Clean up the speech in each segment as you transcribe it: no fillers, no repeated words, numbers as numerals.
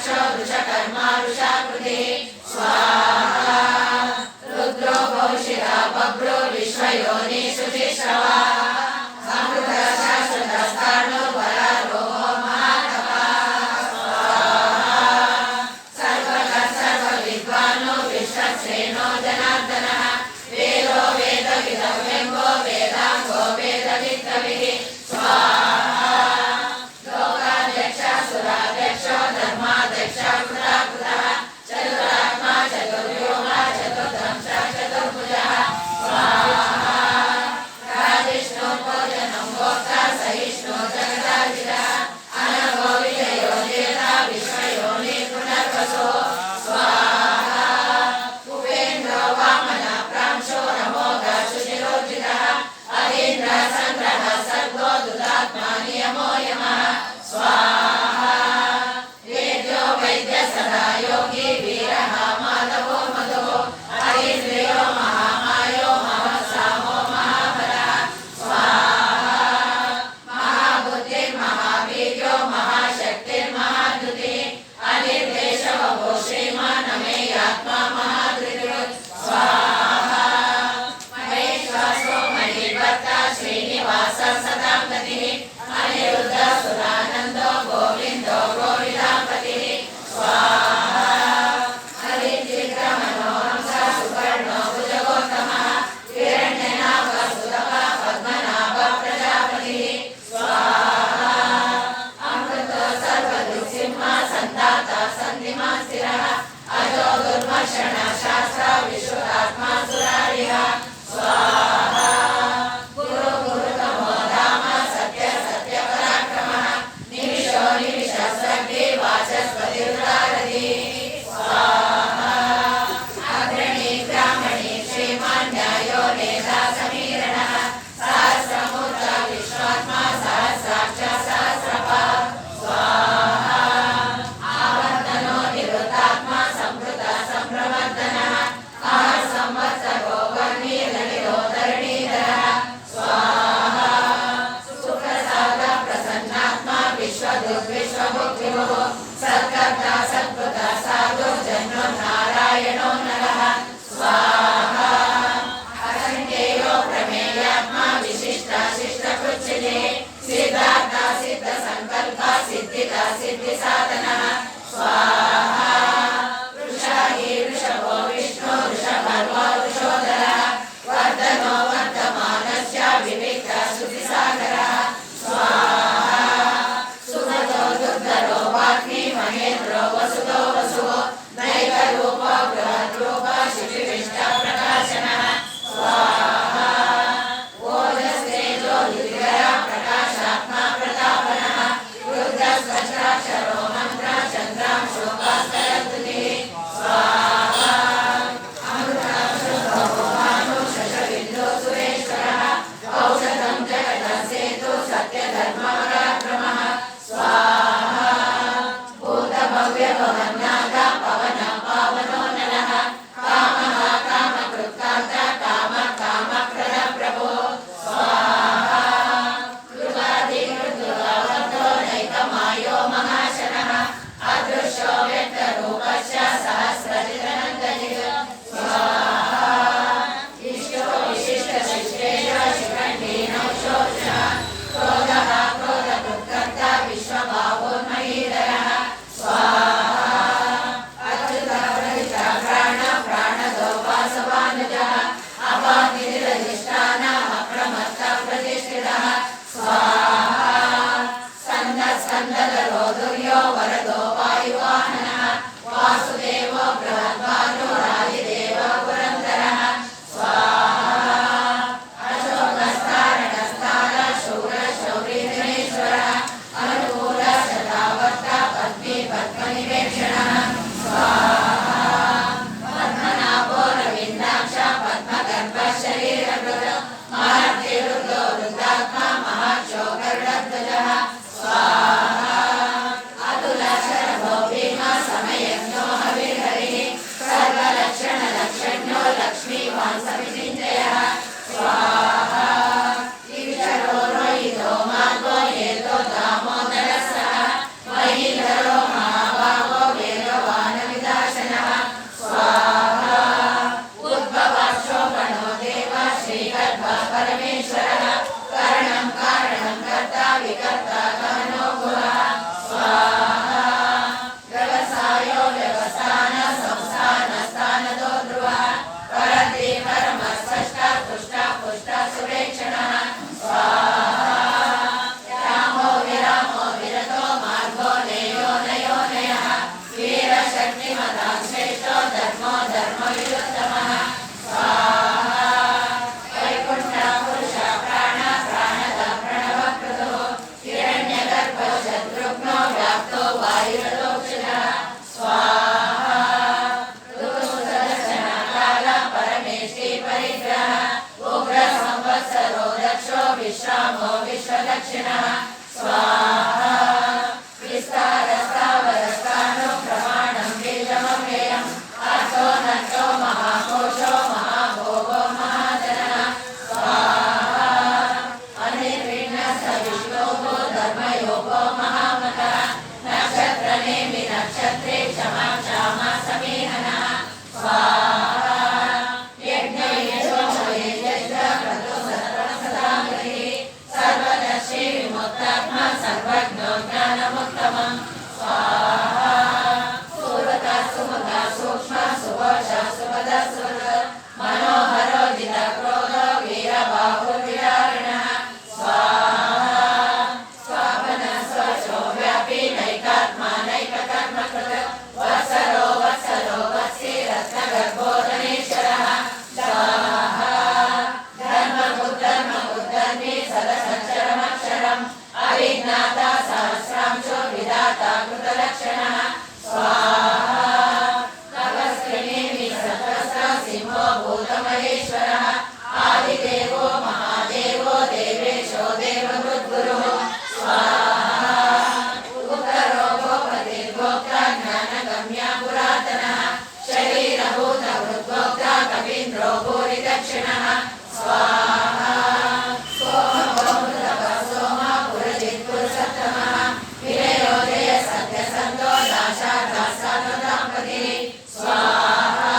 रुद्राक्षो वृषकर्मा वृषाकृतिः स्वाहा रुद्रो भविष्यता बभ्रो विश्वयोनि शुचिश्रवा अमृतः शाश्वतस्थाणो वरारोहो महातपः स्वाहा सर्वतः सर्वविद्वानो विश्वक्सेनो जनार्दनः वेदो वेदविदो व्यङ्गो वेदाङ्गो वेदवित्तविः स्वाहा लोकाध्यक्षः सुराध्यक्षो धर्माध्यक्षः कृताकृतः चतुरात्मा चतुर्व्योमः चतुर्दंशः चतुर्भुजः स्वाहा राजिष्णो भोजनं भोक्ता सहिष्णो जगदार्जितः अनघो विजयो जेता विश्वयोनि पुनर्वसो स्वाहा उपेन्द्रो वामनः प्रांशो नमोघः शुचिरोर्जितः अधीन्द्रः सङ्ग्रहः सर्गो दुरात्मा नियमो यमः स्वाहा वेद्यो वैद्यः सदा योगी वीरः माधवो मधुः अधीन्द्रियो महामायो महत्सामो महाबलः स्वाहा महाबुद्धिर्महावीर्यो महाशक्तिर्महाद्युतिः अनिर्देशवभो श्रीमानमेयात्मा महाधृतिः स्वाहा महेश्वासो मणिभर्ता श्रीनिवासः सदां गतिः अनिरुद्धः सुरानन्दो गोविन्दो गोविदापतिः स्वाहा हरिचित्रमनोहंसः सुवर्णो भुजगोत्तमः हिरण्यनाभः सुतपः पद्मनाभः प्रजापतिः स्वाहा अमृतो सर्वदृक्सिंहः सन्दाता सन्धिमान् स्थिरः अजो दुर्मर्षणः शास्त्रः विश्वदात्मा सुरारिः स्वाहा गुरु गुरुतमो धाम सत्य सत्य पराक्रमः निमिषो निमिषस्रग्भि वाचस्पतिर्दारधिः स्वाहा अग्रणी ब्राह्मणी श्रीमान् न्यायो नेता समीरणः सहस्रमूर्ता विश्वात्मा सहस्राक्ष सहस्रपाः स्वाहा आवर्तनो नक्षत्रे क्षमा क्षामा समेहनः स्वाहा यज्ञ यजोमये यज्ञ क्रतु सदामहि सर्वदर्शी विमुक्तात्मा सर्वज्ञो ज्ञानमुत्तमम् स्वाहा सुरता सुमुता सूक्ष्म सुघोषा सुपदा सुहृद मनोहरो जितक्रोधो वीरबाहु विरारणः स्वाहा स्वापन स्वशो व्यापी नैकात्मा नैककर्मकृत वत्सरो वत्सलो वत्सी रत्नगर्भो धनेश्वरः स्वाहा धर्मबुद्धर्मी सदसच्चरमक्षरम् अविज्ञाता सहस्रांशो विधाता कृतलक्षणः स्वाहा नभस्कृणीमि सतस्र सिंहो भूतमहेश्वरः आदिदेवो महादेवो देवेशो देवहृद्गुरुः स्वाहा उत्तरो गोपतिर्गोप्ता ज्ञानगम्या पुरातनः शरीरभूतहृद्गोप्ता कवीन्द्रो भूरिदक्षिणः स्वाहा सोमोऽमृतः सोम पुरजित्पुरुषोत्तमः विनयोदय सत्यसन्तो दाशार्धासानुदाम्पतिः स्वाहा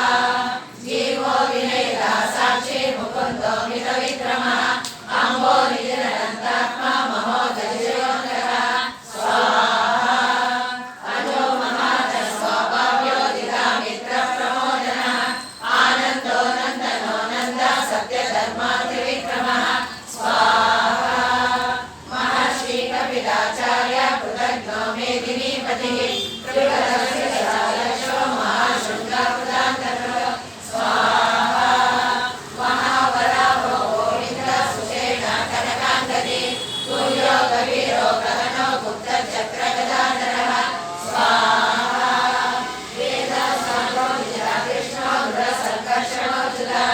जीवो विनयितः साक्षी मुकुन्दो मितविक्रमः अम्बो निजनदन्तात्मा महोदययोऽन्तः स्वाहा अजो महातः स्वाभाव्यो दिगामित्रप्रमोदनः आनन्दो नन्दनो नन्द सत्यधर्मात्रिविक्रमः स्वाहा महर्षि कपिलाचार्य कृतज्ञो मेदिनीपतिः त्रिपदशिषो महाशृङ्गकृतान्तरः स्वाहा महावराहो गोविन्द सुषेण कनकाङ्गदी तुल्यो कवीरो गहनो गुप्तचक्रगदाधरः स्वाहा वेदसारो कृष्णो गुरसङ्कर्षणोऽच्युतः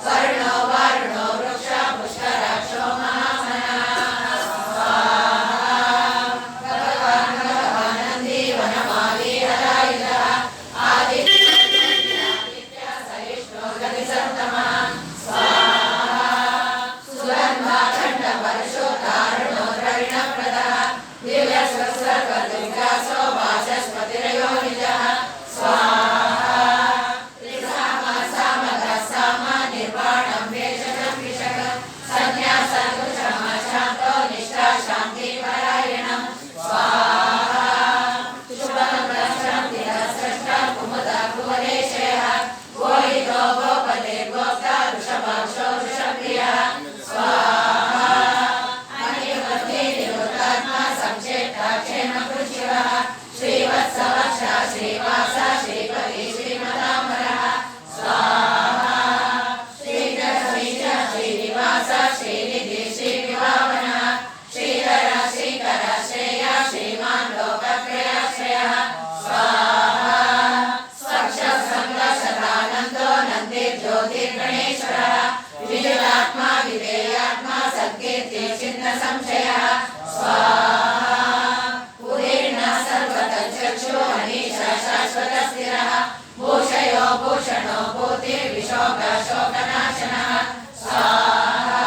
वर्णो वारुणो वृक्ष पुष्कराक्षो महामनः स्वाहा भगवानन्दी वनमाली हरायुधः आदित्य सहिष्णो गतिसत्तमः स्वाहा सुगन्धाखण्ड परशुतारुणो द्रविणप्रदः दिव्यस्वस्रकर्तुविकासो वाचस्पतिरयो निजः स्वाहा त्रिसामः साम निर्वाणं वेषजं विषः सन्न्यासकुशमशान्तो निष्ठा शान्तिपरायणं स्वाहा शुभं स्रष्टा कुमुदा कुवलेशयः गोहितो गोपते गोप्ता वृषभाक्षो वृषप्रियः स्वाहा अनिर्वृत्ति निवृत्तात्मा संक्षेप्ता क्षेमकृशिवः श्रीवत्सवक्षा श्रीवास श्रीपति श्रीमदाम्बरः स्वाहा श्रीधर श्रीनिवास श्रीनिधि श्रीविभावनः श्रीधर श्रीकर श्रेय श्रीमान् लोकत्रयाश्रयः स्वाहा स्वक्षसङ्गसदानन्दो नन्दिर्ज्योतिर्गणेश्वरः विजयात्मा विधेयात्मा सत्कीर्ति चिन्त संशयः स्वाहा उदीर्णः सर्वतश्चक्षु अनीश शाश्वतस्थिरः भूषयो भूषणो भूतिर्विशोक शोकनाशनः स्वाहा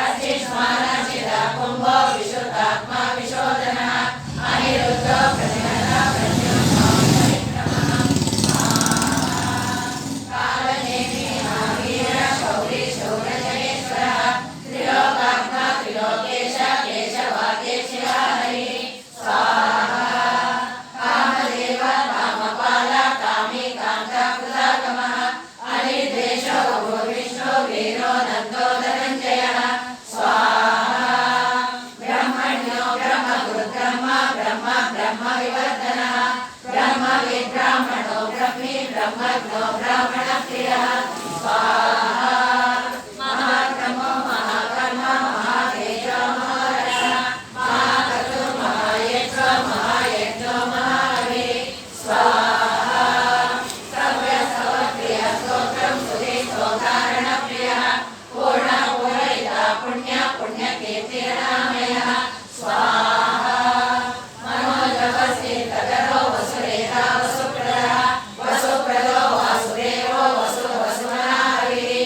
अर्चिष्मानर्चित कुम्भो विशुद्धात्मा विशोधनः अनिरुद्धो प्रतिहतः प्रत्युषो परिक्रमः कालनेमि महावीर शौरी शौर्यजनेश्वरः त्रिलोकात्मा त्रिलोकेश केशवाकेशिः हरिः स्वाहा कामदेव कामपाल कामी कान्तकृतागमः अनिर्देशो विष्णु वीरो नन्दो धनञ्जयः स्वाहा ब्रह्मण्यो ब्रह्मगुरुब्रह्म ब्रह्म ब्रह्मविवर्धनः ब्रह्मविद्ब्राह्मणो ब्रह्मी ब्रह्मज्ञो ब्राह्मणप्रियः स्वाहा महाक्रमो महाकर्म महातेजो महारथः महाकर्तु महायज्ञो महायज्ञो महाहविः स्वाहा सव्यसवप्रिय स्तोत्रं सुधे स्तोतारणप्रियः पूर्ण पूरयिता पुण्य पुण्यकीर्तिरनामयः स्वाहा मनोजवस्थितकरो वसुरेता वसुप्रदः वसुप्रदो वासुदेवो वसुमनाहविः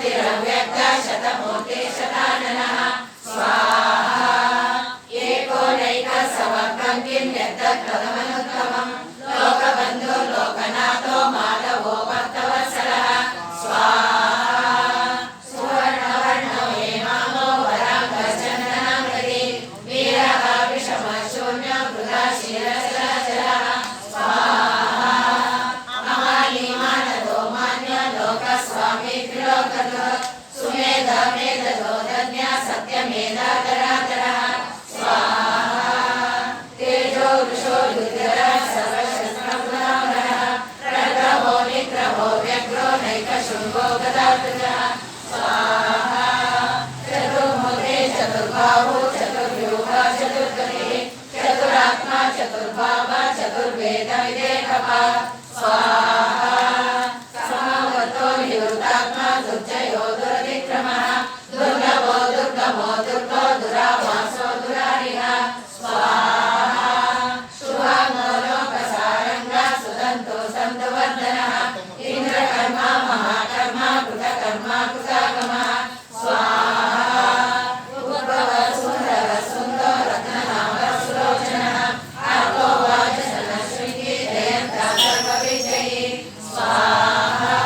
शक्तिरव्यक्ता शतमूर्ति शताननः स्वाहा एको नैकः समग्रं किं यत्तत् प्रथमनुत्तमम् लोकबन्धो लोकनाथो माधवो भक्तवत्सलः स्वाहा सुवर्णवर्णो हेमांगो वराङ्गचन्दनामृति वीरः विषमशून्यो वृथा क्षीरजलः स्वाहा अमानिमानदो मान्यो लोकस्वामी त्रिलोकतो सुमेध मेधदो धन्या सत्यमेधाधराधरः स्वाहा तेजो वृषो युधिरः सर्वशस्त्रप्रधानः प्रग्रहो निग्रहो व्यग्रो नैकशृङ्गो गदाधृतः स्वाहा चतुर्मुखे चतुर्बाहु चतुर्व्यूहा चतुर्गतिः चतुरात्मा चतुर्भाव चतुर्वेद विदेहः स्वाहा समवतो निवृत्तात्मा दुर्जयो दुरतिक्रमः दुर्लभो दुर्गमो दुर्गो दुरावासो दुरारिः स्वाहा शुभांगो लोकसारङ्गः सुदन्तो सन्तवर्धनः इन्द्रकर्मा महाकर्मा कृतकर्मा कृतागमः स्वाहा उद्भवः सुन्दरः सुन्दो रत्ननाभः सुलोचनः अर्को वाचनः श्रीः जयन्तः सर्वविजयी स्वाहा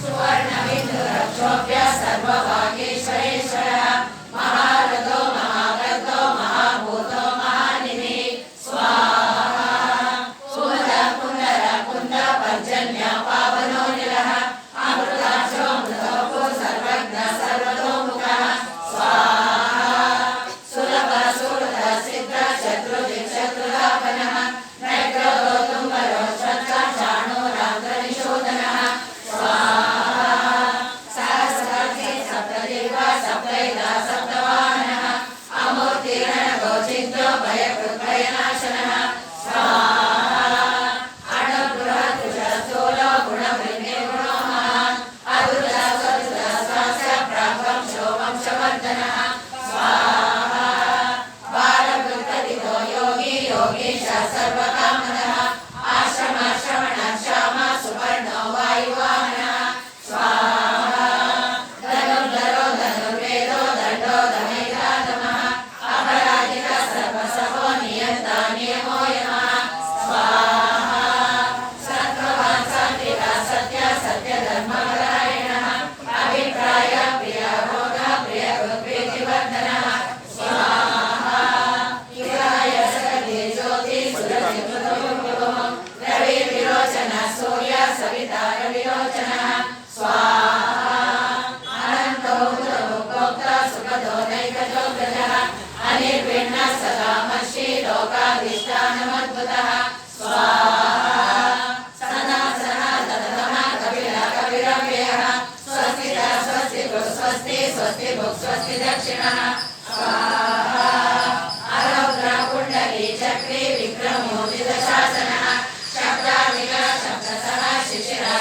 सुवर्णबिन्दुरक्षोभ्यः सर्वभागीश्वरेश्वरः महारथो महाव्रतो महाभूतो महानिधिः स्वाहा सुमदः पुनरः कुन्दः पर्जन्यः पावनो निलः अमृताक्षो मृतोपो सर्वज्ञः सर्वतोमुखः स्वाहा सुलभः सुहृदः सिद्धः शत्रुजित् शत्रुदापनः नैग्रहो तुम्बरो श्रद्धः चाणूरान्ध्रनिशोधनः स्वाहा सहस्रार्थे सप्तजिह्वा सप्तैधा सप्तवाहनः अमूर्तिरणगोचिन्तो भयकृद्भयनाशनः स्वाहा अणुबृहत्तुषस्थूलो गुणवृद्धि गुणो महान् अदुर्लभः स्वदुर्लभः स्वास्य प्राग्वंशो वंशवर्धनः स्वाहा बालवृत्तदितो योगी योगीशः सर्वकामदः आश्रमः श्रवणः श्यामः सुपर्णो वायुवाहनः स्वाहा धनुर्धरो धनुर्वेदो दण्डो दमैतातमः अपराजितः सर्वसभो नियन्ता नियमो यमः स्वाहा सत्त्ववान् सात्विकः सत्यः सत्यधर्मपरायणः अभिप्रायः प्रियः भोगः प्रियकृत्प्रीतिवर्धनः स्वाहा युगाय सकले ज्योतिः सुरजितमृतोः रविर्विरोचनः सूर्यः सविता रविरोचनः स्वाहा अनन्तो मुक्तः सुखदो नैकजोग्रजः अनिर्विण्णः सदा मर्षि लोकाधिष्ठानमद्भुतः स्वाहा सनातनः तदतमः कपिलः कपिरव्ययः स्वस्तितः स्वस्तिभुः स्वस्ति स्वस्तिभुक् स्वस्ति दक्षिणः स्वाहा अरौद्रः कुण्डली चक्री विक्रमोदितशासनः शब्दाधिकः शब्दसः शिशिरः